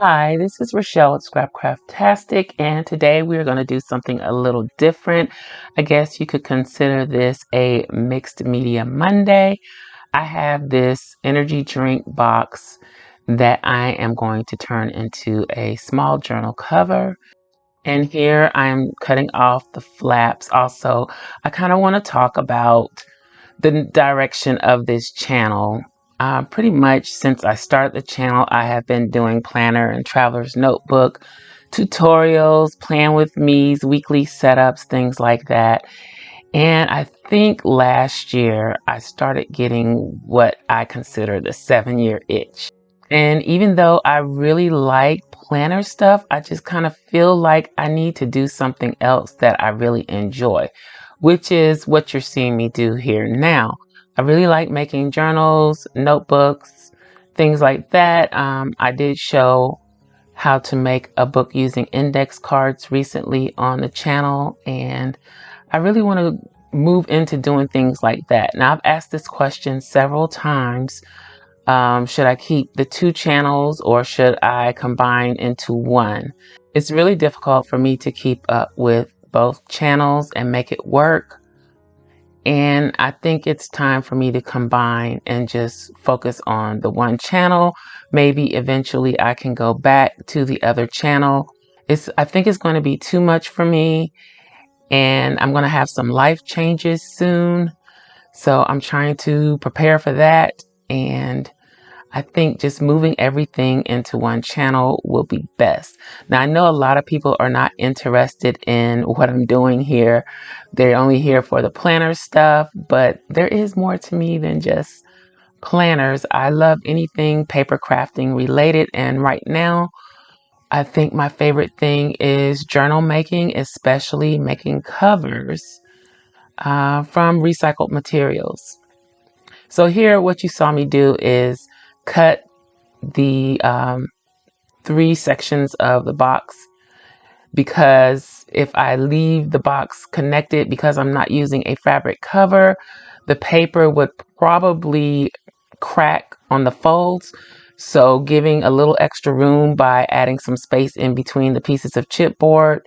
Hi, this is Rachelle at Scrapcraftastic, and today we are going to do something a little different. I guess you could consider this a mixed media Monday. I have this energy drink box that I am going to turn into a small journal cover. And here I'm cutting off the flaps. Also, I kind of want to talk about the direction of this channel. Pretty much since I started the channel, I have been doing planner and traveler's notebook tutorials, plan with me's, weekly setups, things like that. And I think last year I started getting what I consider the 7-year itch. And even though I really like planner stuff, I just kind of feel like I need to do something else that I really enjoy, which is what you're seeing me do here now. I really like making journals, notebooks, things like that. I did show how to make a book using index cards recently on the channel, and I really want to move into doing things like that. Now, I've asked this question several times. Should I keep the two channels or should I combine into one? It's really difficult for me to keep up with both channels and make it work. And I think it's time for me to combine and just focus on the one channel. Maybe eventually I can go back to the other channel. I think it's going to be too much for me, and I'm going to have some life changes soon. So I'm trying to prepare for that. And I think just moving everything into one channel will be best. Now, I know a lot of people are not interested in what I'm doing here. They're only here for the planner stuff, but there is more to me than just planners. I love anything paper crafting related, and right now, I think my favorite thing is journal making, especially making covers from recycled materials. So here, what you saw me do is cut the 3 sections of the box, because if I leave the box connected, because I'm not using a fabric cover, the paper would probably crack on the folds. So giving a little extra room by adding some space in between the pieces of chipboard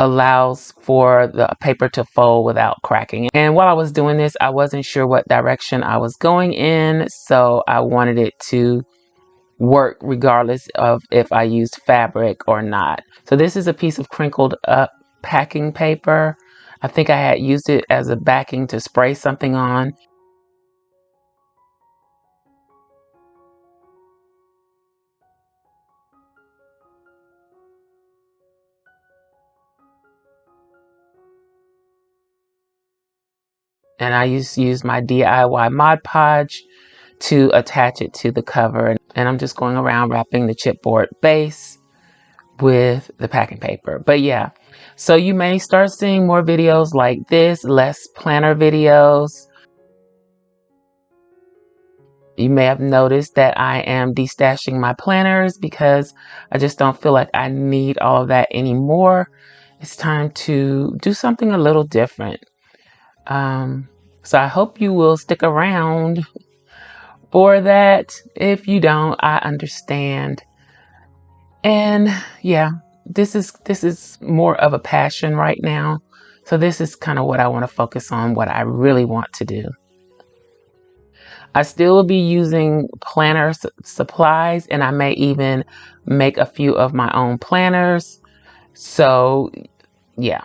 allows for the paper to fold without cracking. And while I was doing this, I wasn't sure what direction I was going in, so I wanted it to work regardless of if I used fabric or not. So this is a piece of crinkled up packing paper. I think I had used it as a backing to spray something on. And I used my DIY Mod Podge to attach it to the cover. And I'm just going around wrapping the chipboard base with the packing paper. But yeah, so you may start seeing more videos like this, less planner videos. You may have noticed that I am destashing my planners because I just don't feel like I need all of that anymore. It's time to do something a little different. So I hope you will stick around for that. If you don't, I understand. And yeah, this is more of a passion right now. So this is kind of what I want to focus on, what I really want to do. I still will be using planner supplies, and I may even make a few of my own planners. So yeah,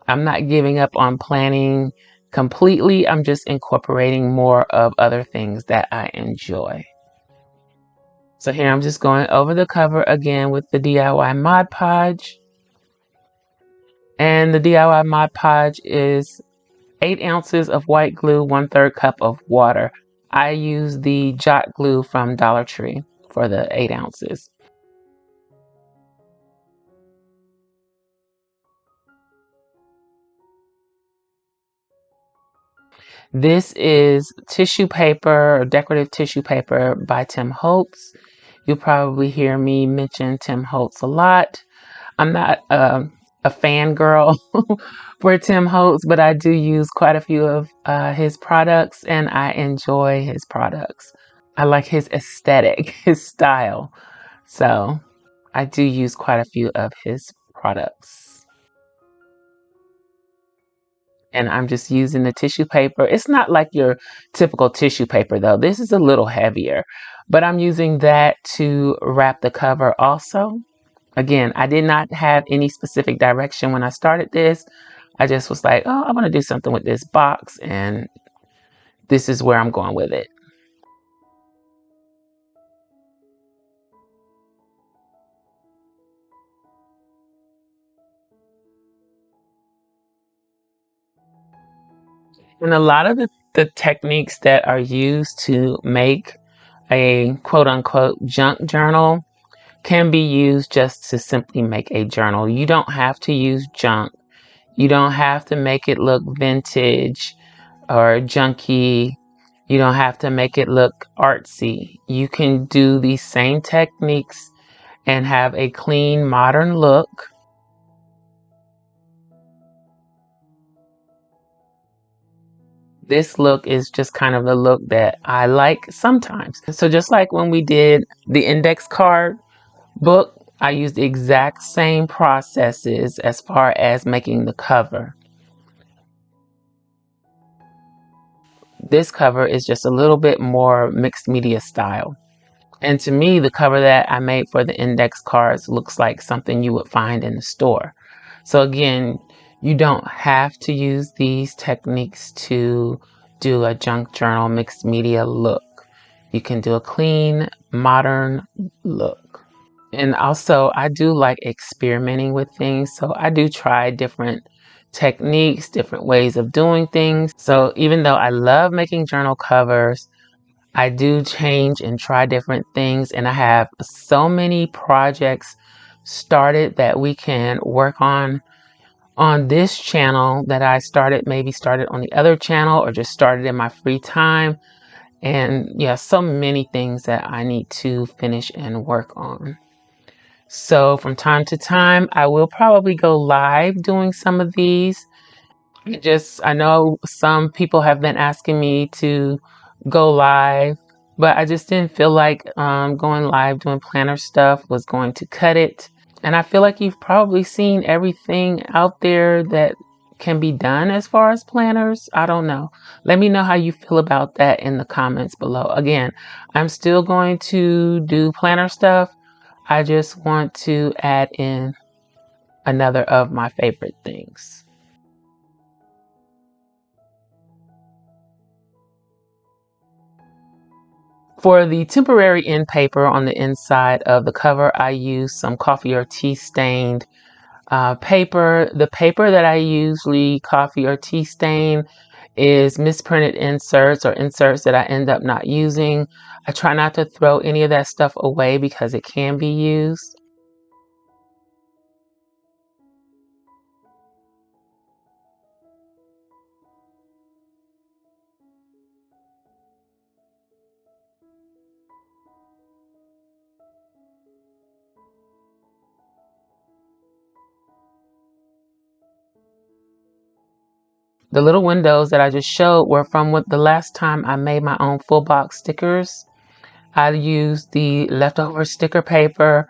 I'm not giving up on planning completely. I'm just incorporating more of other things that I enjoy. So here I'm just going over the cover again with the DIY Mod Podge. And the DIY Mod Podge is 8 ounces of white glue, 1/3 cup of water. I use the Jot glue from Dollar Tree for the 8 ounces. This is tissue paper, decorative tissue paper by Tim Holtz. You'll probably hear me mention Tim Holtz a lot. I'm not a fangirl for Tim Holtz, but I do use quite a few of his products, and I enjoy his products. I like his aesthetic, his style. So I do use quite a few of his products. And I'm just using the tissue paper. It's not like your typical tissue paper though. This is a little heavier, but I'm using that to wrap the cover also. Again, I did not have any specific direction when I started this. I just was like, oh, I want to do something with this box, and this is where I'm going with it. And a lot of the techniques that are used to make a quote unquote junk journal can be used just to simply make a journal. You don't have to use junk. You don't have to make it look vintage or junky. You don't have to make it look artsy. You can do these same techniques and have a clean, modern look. This look is just kind of the look that I like sometimes. So just like when we did the index card book, I used the exact same processes as far as making the cover. This cover is just a little bit more mixed media style. And to me, the cover that I made for the index cards looks like something you would find in the store. So again, you don't have to use these techniques to do a junk journal mixed media look. You can do a clean, modern look. And also, I do like experimenting with things. So I do try different techniques, different ways of doing things. So even though I love making journal covers, I do change and try different things. And I have so many projects started that we can work on this channel that I maybe started on the other channel or just started in my free time. And yeah, so many things that I need to finish and work on. So from time to time, I will probably go live doing some of these. I know some people have been asking me to go live, but I just didn't feel like going live doing planner stuff was going to cut it. And I feel like you've probably seen everything out there that can be done as far as planners. I don't know. Let me know how you feel about that in the comments below. Again, I'm still going to do planner stuff. I just want to add in another of my favorite things. For the temporary end paper on the inside of the cover, I use some coffee or tea stained paper. The paper that I usually coffee or tea stain is misprinted inserts or inserts that I end up not using. I try not to throw any of that stuff away because it can be used. The little windows that I just showed were from the last time I made my own full box stickers. I used the leftover sticker paper,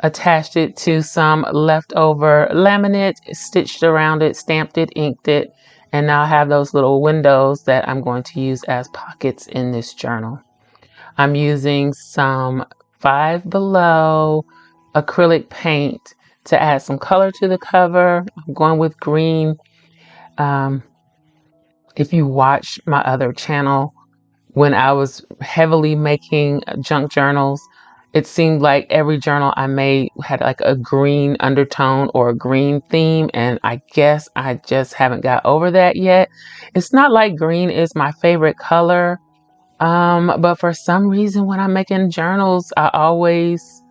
attached it to some leftover laminate, stitched around it, stamped it, inked it, and now I have those little windows that I'm going to use as pockets in this journal. I'm using some Five Below acrylic paint to add some color to the cover. I'm going with green. Um, if you watch my other channel, when I was heavily making junk journals, it seemed like every journal I made had like a green undertone or a green theme, and I guess I just haven't got over that yet. It's not like green is my favorite color, but for some reason when I'm making journals, I always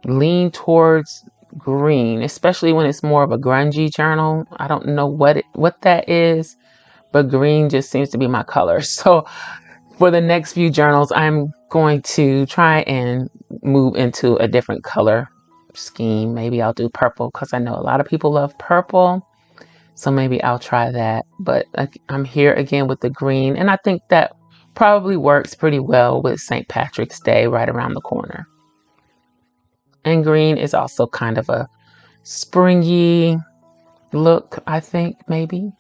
lean towards green, especially when it's more of a grungy journal. I don't know what that is, but green just seems to be my color. So for the next few journals, I'm going to try and move into a different color scheme. Maybe I'll do purple because I know a lot of people love purple. So maybe I'll try that. But I'm here again with the green, and I think that probably works pretty well with St. Patrick's Day right around the corner. And green is also kind of a springy look, I think, maybe.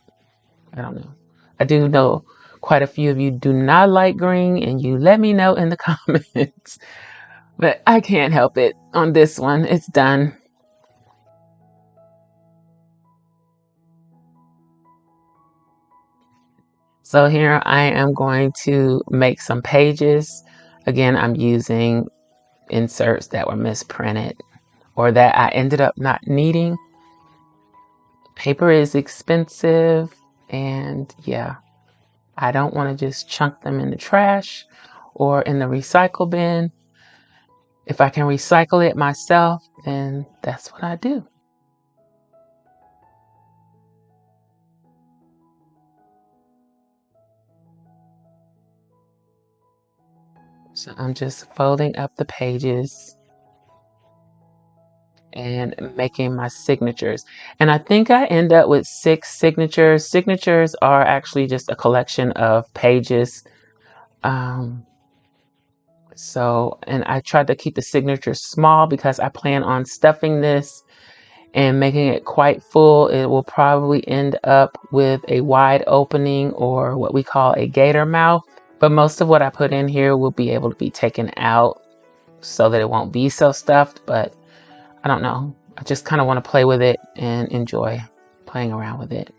I don't know. I do know quite a few of you do not like green, and you let me know in the comments. But I can't help it on this one. It's done. So here I am going to make some pages. Again, I'm using inserts that were misprinted or that I ended up not needing. Paper is expensive, and yeah, I don't want to just chunk them in the trash or in the recycle bin. If I can recycle it myself, then that's what I do. So I'm just folding up the pages and making my signatures. And I think I end up with 6 signatures. Signatures are actually just a collection of pages. And I tried to keep the signatures small because I plan on stuffing this and making it quite full. It will probably end up with a wide opening, or what we call a gator mouth. But most of what I put in here will be able to be taken out so that it won't be so stuffed. But I don't know. I just kind of want to play with it and enjoy playing around with it.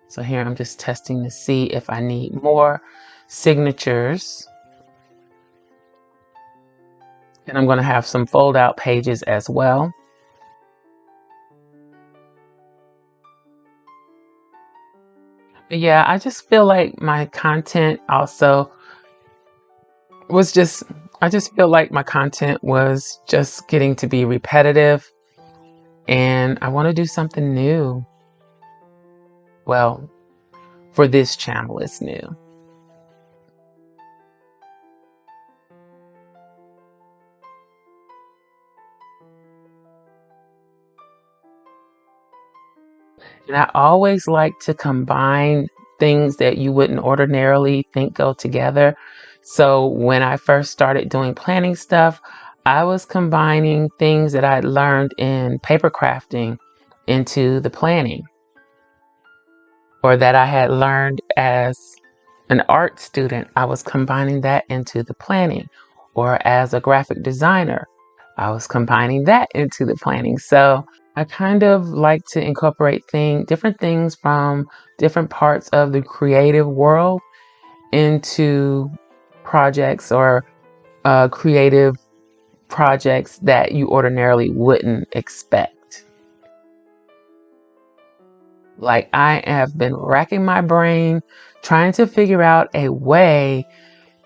So here I'm just testing to see if I need more signatures. And I'm going to have some fold out pages as well. But yeah, I just feel like my content also was just, I just feel like my content was just getting to be repetitive, and I want to do something new. Well, for this channel, it's new. And I always like to combine things that you wouldn't ordinarily think go together. So when I first started doing planning stuff, I was combining things that I'd learned in paper crafting into the planning, or that I had learned as an art student. I was combining that into the planning, or as a graphic designer, I was combining that into the planning. So I kind of like to incorporate different things from different parts of the creative world into projects, or creative projects that you ordinarily wouldn't expect. Like, I have been racking my brain trying to figure out a way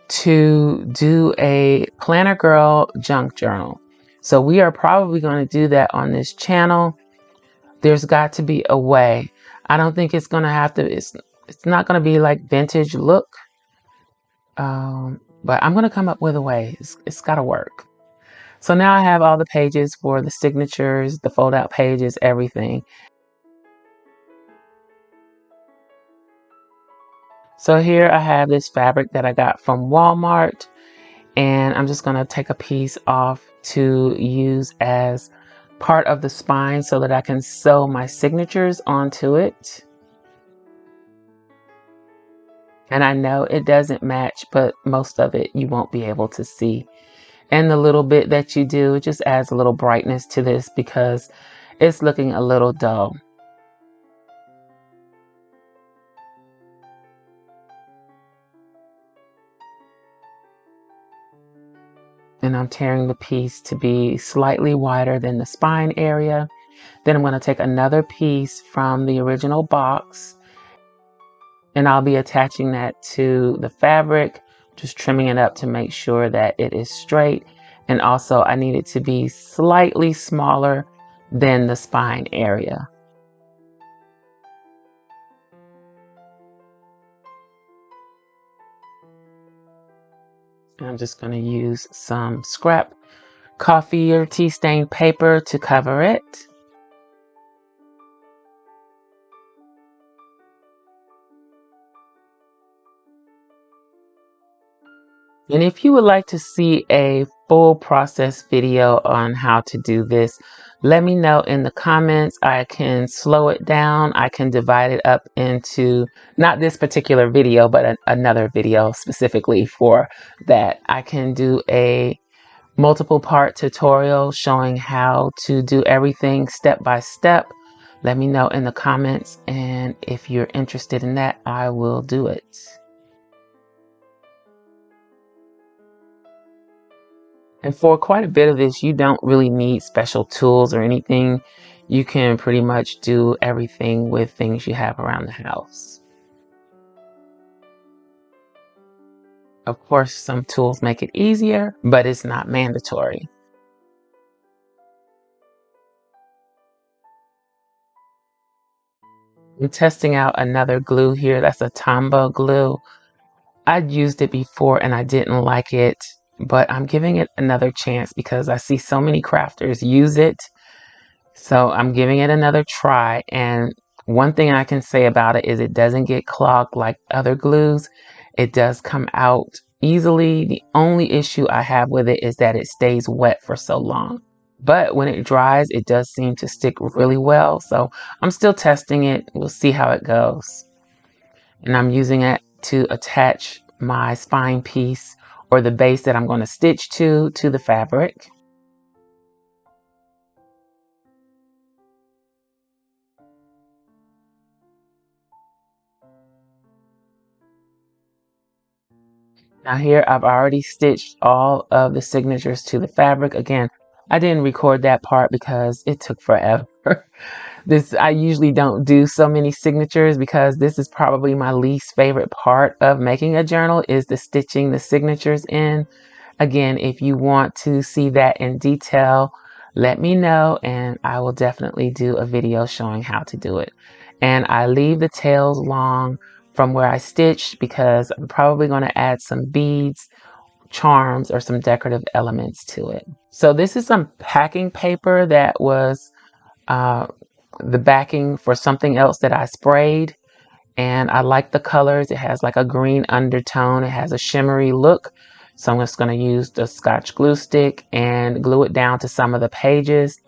to do a Planner Girl junk journal. So we are probably going to do that on this channel. There's got to be a way. I don't think it's going to have to, it's not going to be like vintage look. But I'm going to come up with a way. It's got to work. So now I have all the pages for the signatures, the fold out pages, everything. So here I have this fabric that I got from Walmart, and I'm just going to take a piece off to use as part of the spine so that I can sew my signatures onto it. And I know it doesn't match, but most of it you won't be able to see. And the little bit that you do, it just adds a little brightness to this because it's looking a little dull. And I'm tearing the piece to be slightly wider than the spine area. Then I'm going to take another piece from the original box, and I'll be attaching that to the fabric, just trimming it up to make sure that it is straight. And also I need it to be slightly smaller than the spine area. And I'm just going to use some scrap coffee or tea stained paper to cover it. And if you would like to see a full process video on how to do this, let me know in the comments. I can slow it down. I can divide it up into not this particular video, but another video specifically for that. I can do a multiple part tutorial showing how to do everything step by step. Let me know in the comments, and if you're interested in that, I will do it. And for quite a bit of this, you don't really need special tools or anything. You can pretty much do everything with things you have around the house. Of course, some tools make it easier, but it's not mandatory. I'm testing out another glue here. That's a Tombow glue. I'd used it before and I didn't like it, but I'm giving it another chance because I see so many crafters use it. So I'm giving it another try. And one thing I can say about it is it doesn't get clogged like other glues. It does come out easily. The only issue I have with it is that it stays wet for so long. But when it dries, it does seem to stick really well. So I'm still testing it. We'll see how it goes. And I'm using it to attach my spine piece or the base that I'm going to stitch to the fabric. Now here I've already stitched all of the signatures to the fabric. Again, I didn't record that part because it took forever. I usually don't do so many signatures because this is probably my least favorite part of making a journal is the stitching the signatures in. Again, if you want to see that in detail, let me know and I will definitely do a video showing how to do it. And I leave the tails long from where I stitched because I'm probably going to add some beads, charms, or some decorative elements to it. So this is some packing paper that was the backing for something else that I sprayed. And I like the colors. It has like a green undertone. It has a shimmery look. So I'm just going to use the Scotch glue stick and glue it down to some of the pages.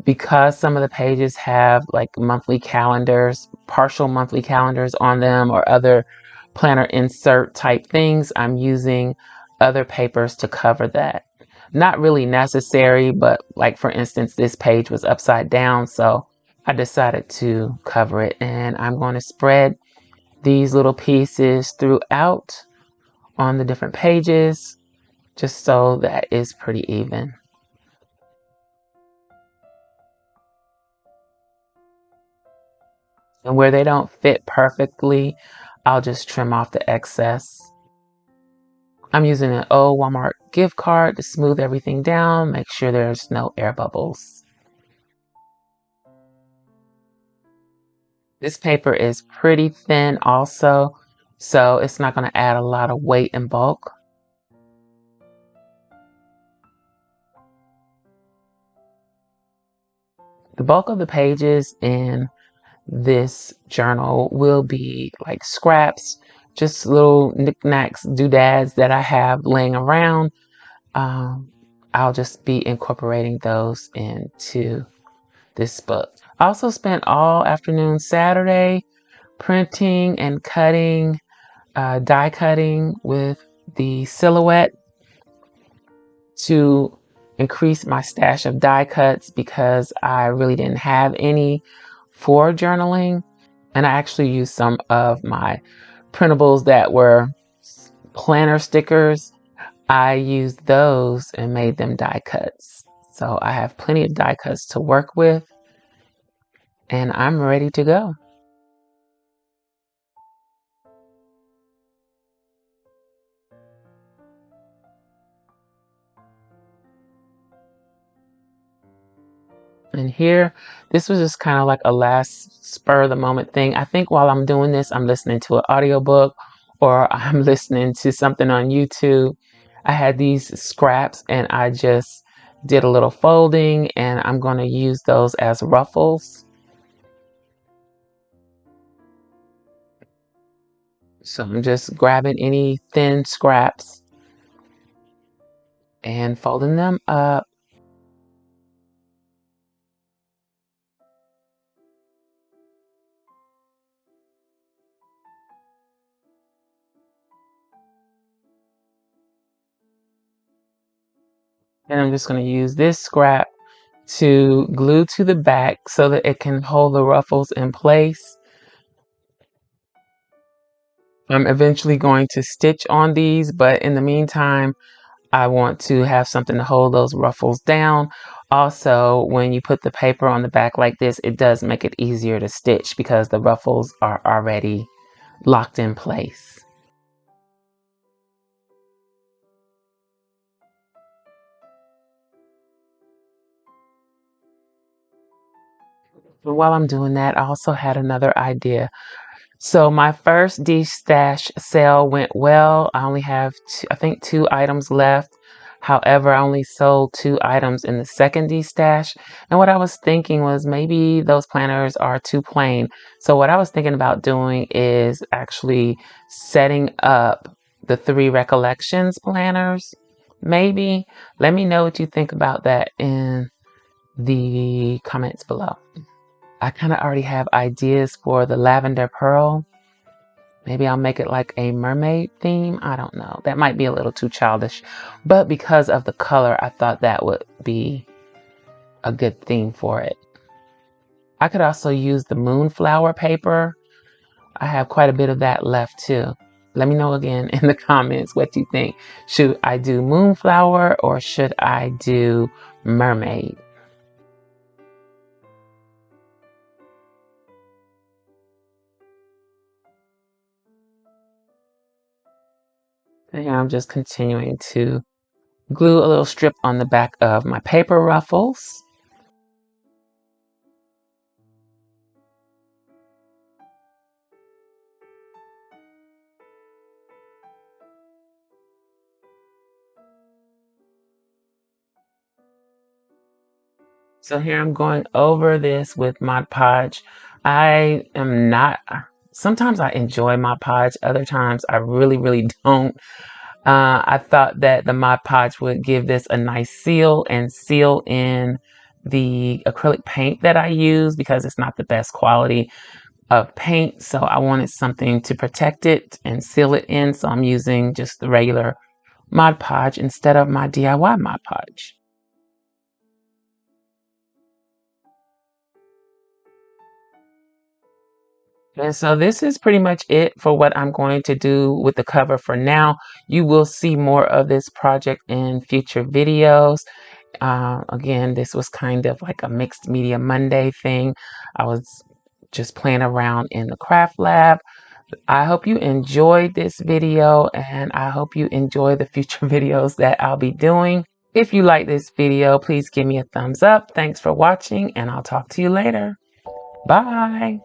Because some of the pages have like monthly calendars, partial monthly calendars on them, or other planner insert type things, I'm using other papers to cover that. Not really necessary, but like for instance, this page was upside down, so I decided to cover it, and I'm going to spread these little pieces throughout on the different pages just so that it's pretty even. And where they don't fit perfectly, I'll just trim off the excess. I'm using an old Walmart gift card to smooth everything down, make sure there's no air bubbles. This paper is pretty thin also, so it's not going to add a lot of weight and bulk. The bulk of the pages in this journal will be like scraps, just little knickknacks, doodads that I have laying around. I'll just be incorporating those into this book. I also spent all afternoon Saturday printing and cutting, die cutting with the silhouette to increase my stash of die cuts because I really didn't have any for journaling. And I actually used some of my printables that were planner stickers. I used those and made them die cuts. So I have plenty of die cuts to work with and I'm ready to go. And here, this was just kind of like a last spur of the moment thing. I think while I'm doing this, I'm listening to an audiobook or I'm listening to something on YouTube. I had these scraps and I just did a little folding and I'm going to use those as ruffles. So I'm just grabbing any thin scraps and folding them up. And I'm just going to use this scrap to glue to the back so that it can hold the ruffles in place. I'm eventually going to stitch on these, but in the meantime, I want to have something to hold those ruffles down. Also, when you put the paper on the back like this, it does make it easier to stitch because the ruffles are already locked in place. But while I'm doing that, I also had another idea. So my first D-stash sale went well. I only have I think 2 items left. However, I only sold 2 items in the second D-stash. And what I was thinking was maybe those planners are too plain. So what I was thinking about doing is actually setting up the 3 recollections planners. Maybe. Let me know what you think about that in the comments below. I kind of already have ideas for the lavender pearl. Maybe I'll make it like a mermaid theme. I don't know. That might be a little too childish. But because of the color, I thought that would be a good theme for it. I could also use the moonflower paper. I have quite a bit of that left too. Let me know again in the comments what you think. Should I do moonflower or should I do mermaid? So here I'm just continuing to glue a little strip on the back of my paper ruffles. So here I'm going over this with Mod Podge. I am not, sometimes I enjoy Mod Podge, other times I really, really don't. I thought that the Mod Podge would give this a nice seal and seal in the acrylic paint that I use because it's not the best quality of paint. So I wanted something to protect it and seal it in. So I'm using just the regular Mod Podge instead of my DIY Mod Podge. And so this is pretty much it for what I'm going to do with the cover for now. You will see more of this project in future videos. Again, this was kind of like a mixed media Monday thing. I was just playing around in the craft lab. I hope you enjoyed this video and I hope you enjoy the future videos that I'll be doing. If you like this video, please give me a thumbs up. Thanks for watching and I'll talk to you later. Bye.